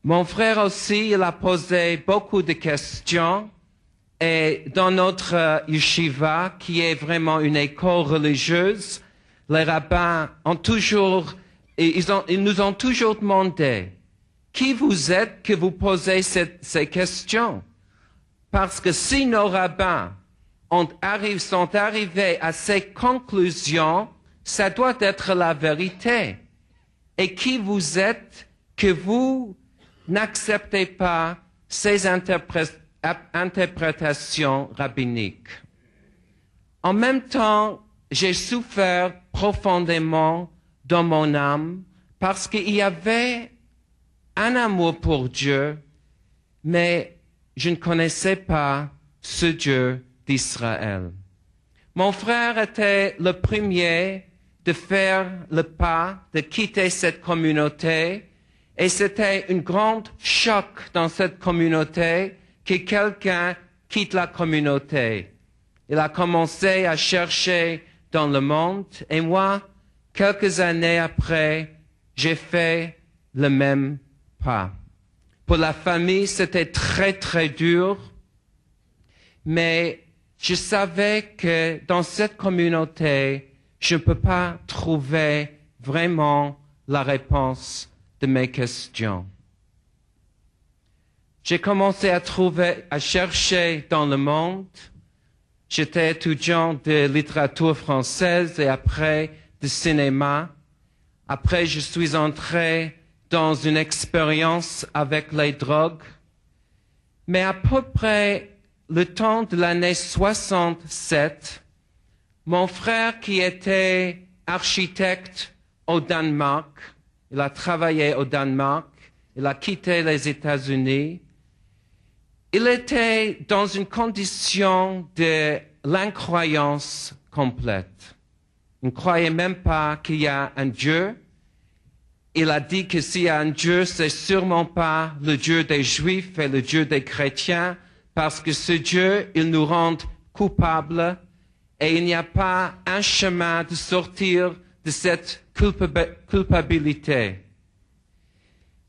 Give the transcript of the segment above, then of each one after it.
Mon frère aussi, il a posé beaucoup de questions. Et dans notre yeshiva, qui est vraiment une école religieuse, les rabbins ont toujours, ils nous ont toujours demandé, qui vous êtes que vous posez ces questions? Parce que si nos rabbins sont arrivés à ces conclusions, ça doit être la vérité. Et qui vous êtes que vous n'acceptez pas ces interprétations rabbiniques? En même temps, j'ai souffert profondément dans mon âme parce qu'il y avait un amour pour Dieu, mais je ne connaissais pas ce Dieu d'Israël. Mon frère était le premier de faire le pas, de quitter cette communauté, et c'était un grand choc dans cette communauté que quelqu'un quitte la communauté. Il a commencé à chercher dans le monde, et moi, quelques années après, j'ai fait le même pas. Pour la famille, c'était très, très dur, mais je savais que dans cette communauté, je ne peux pas trouver vraiment la réponse de mes questions. J'ai commencé à chercher dans le monde. J'étais étudiant de littérature française et après de cinéma. Après, je suis entré dans une expérience avec les drogues. Mais à peu près le temps de l'année 67, mon frère qui était architecte au Danemark, il a travaillé au Danemark, il a quitté les États-Unis, il était dans une condition de l'incroyance complète. Il ne croyait même pas qu'il y a un Dieu. Il a dit que s'il y a un Dieu, c'est sûrement pas le Dieu des Juifs et le Dieu des chrétiens, parce que ce Dieu, il nous rend coupables et il n'y a pas un chemin de sortir de cette culpabilité.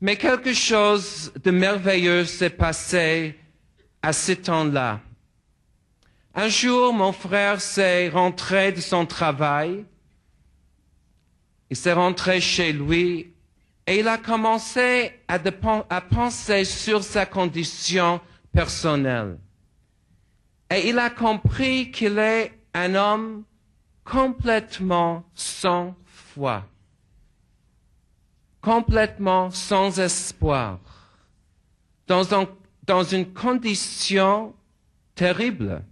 Mais quelque chose de merveilleux s'est passé à ce temps-là. Un jour, mon frère s'est rentré de son travail. Il s'est rentré chez lui et il a commencé à penser sur sa condition personnelle. Et il a compris qu'il est un homme complètement sans foi, complètement sans espoir, dans une condition terrible.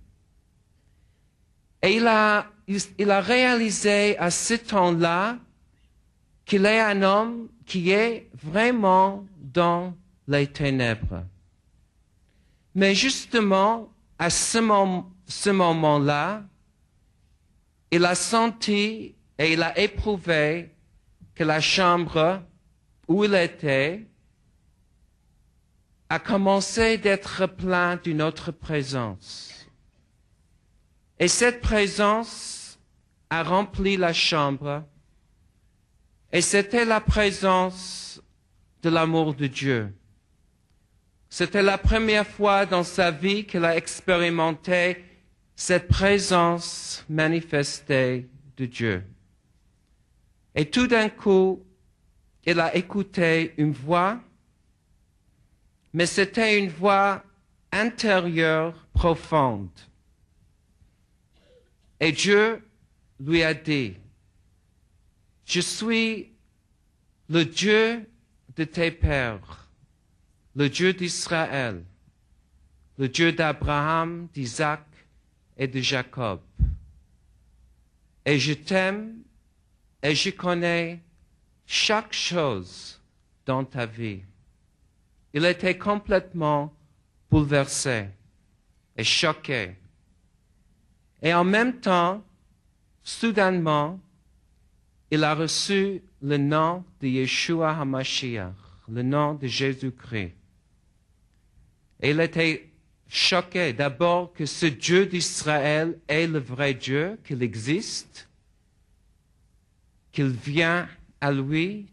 Et il a réalisé à ce temps-là qu'il est un homme qui est vraiment dans les ténèbres. Mais justement, à ce moment-là, il a senti et il a éprouvé que la chambre où il était a commencé d'être pleine d'une autre présence. Et cette présence a rempli la chambre. Et c'était la présence de l'amour de Dieu. C'était la première fois dans sa vie qu'il a expérimenté cette présence manifestée de Dieu. Et tout d'un coup, il a écouté une voix, mais c'était une voix intérieure profonde. Et Dieu lui a dit, « Je suis le Dieu de tes pères, le Dieu d'Israël, le Dieu d'Abraham, d'Isaac et de Jacob. Et je t'aime et je connais chaque chose dans ta vie. » Il était complètement bouleversé et choqué. Et en même temps, soudainement, il a reçu le nom de Yeshua HaMashiach, le nom de Jésus-Christ. Et il était choqué d'abord que ce Dieu d'Israël est le vrai Dieu, qu'il existe, qu'il vient à lui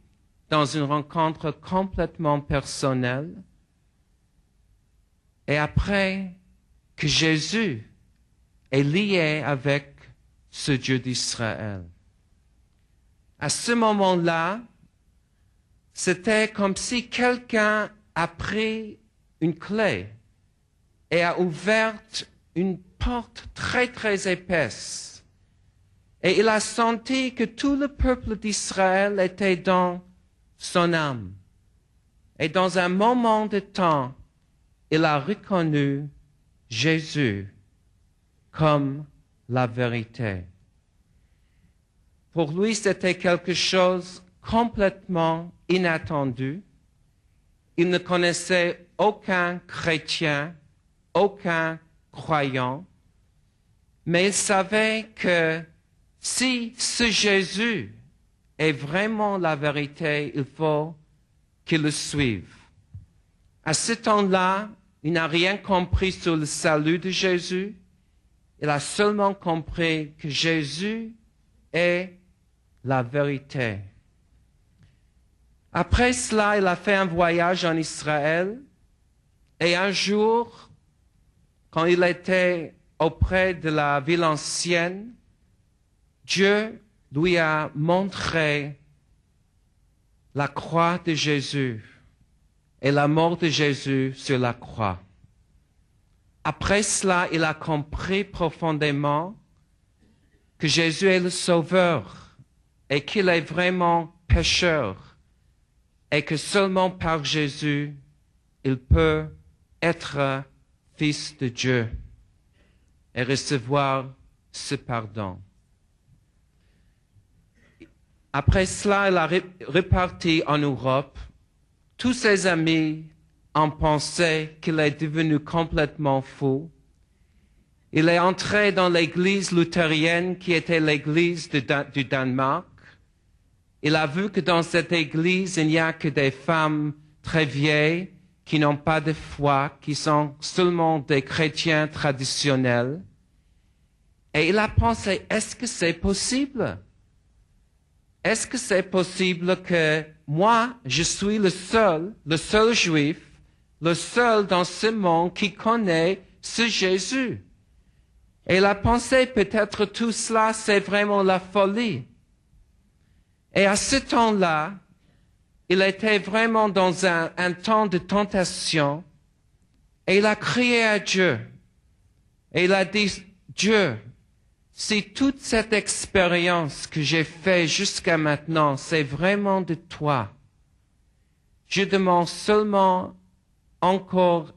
dans une rencontre complètement personnelle. Et après que Jésus est lié avec ce Dieu d'Israël. À ce moment-là, c'était comme si quelqu'un a pris une clé et a ouvert une porte très très épaisse. Et il a senti que tout le peuple d'Israël était dans son âme. Et dans un moment de temps, il a reconnu Jésus comme la vérité. Pour lui, c'était quelque chose complètement inattendu. Il ne connaissait aucun chrétien, aucun croyant, mais il savait que si ce Jésus est vraiment la vérité, il faut qu'il le suive. À ce temps-là, il n'a rien compris sur le salut de Jésus. Il a seulement compris que Jésus est la vérité. Après cela, il a fait un voyage en Israël et un jour, quand il était auprès de la ville ancienne, Dieu lui a montré la croix de Jésus et la mort de Jésus sur la croix. Après cela, il a compris profondément que Jésus est le Sauveur et qu'il est vraiment pécheur et que seulement par Jésus, il peut être fils de Dieu et recevoir ce pardon. Après cela, il a reparti en Europe. Tous ses amis ont pensé qu'il est devenu complètement fou. Il est entré dans l'église luthérienne qui était l'église du Danemark. Il a vu que dans cette église, il n'y a que des femmes très vieilles qui n'ont pas de foi, qui sont seulement des chrétiens traditionnels. Et il a pensé, est-ce que c'est possible? Est-ce que c'est possible que moi, je suis le seul juif, le seul dans ce monde qui connaît ce Jésus? Et il a pensé, peut-être tout cela, c'est vraiment la folie. Et à ce temps-là, il était vraiment dans un temps de tentation et il a crié à Dieu. Et il a dit, Dieu, si toute cette expérience que j'ai faite jusqu'à maintenant, c'est vraiment de toi, je demande seulement encore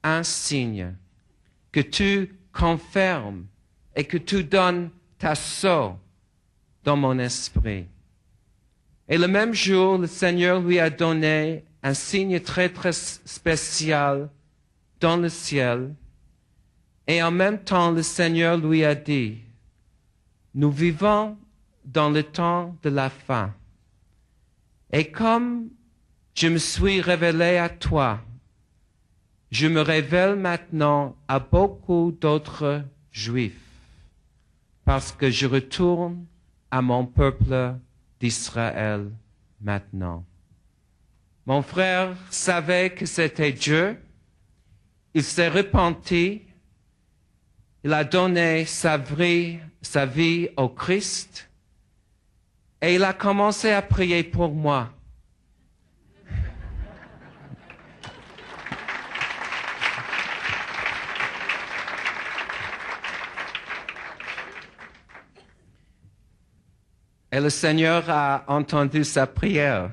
un signe, que tu confirmes et que tu donnes ta sceau dans mon esprit. Et le même jour, le Seigneur lui a donné un signe très, très spécial dans le ciel. Et en même temps, le Seigneur lui a dit, nous vivons dans le temps de la fin. Et comme je me suis révélé à toi, je me révèle maintenant à beaucoup d'autres Juifs, parce que je retourne à mon peuple d'Israël maintenant. Mon frère savait que c'était Dieu. Il s'est repenti. Il a donné sa vie au Christ. Et il a commencé à prier pour moi. Et le Seigneur a entendu sa prière.